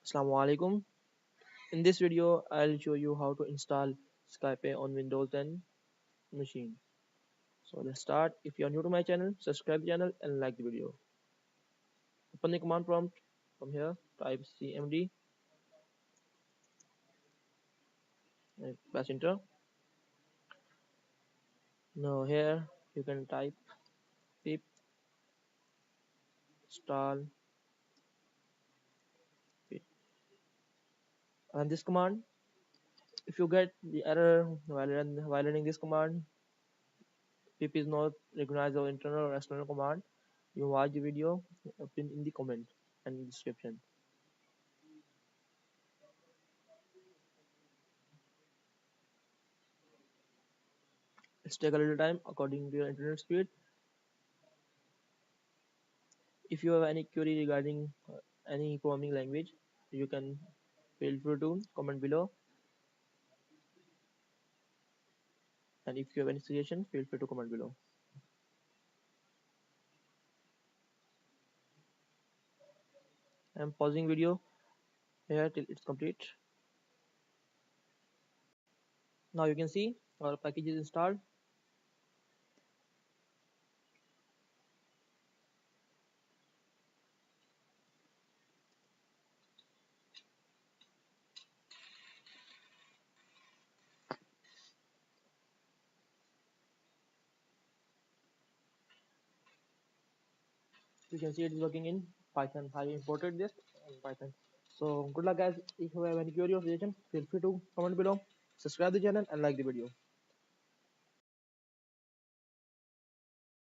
Assalamu alaikum. In this video, I'll show you how to install Skype on Windows 10 machine. So let's start. If you are new to my channel, subscribe the channel and like the video. Open the command prompt from here. Type cmd and press enter. Now here you can type pip install pip. And this command. If you get the error while running this command, pip is not recognized as internal or external command. You watch the video pinned in the comment and description. It's take a little time according to your internet speed. If you have any query regarding any programming language, you can feel free to comment below. And if you have any suggestion, feel free to comment below. I'm pausing video here till it's complete. Now you can see our package is installed. You can see it is working in Python. I imported this in Python. So good luck guys. If you have any query or suggestion, feel free to comment below. Subscribe the channel and like the video.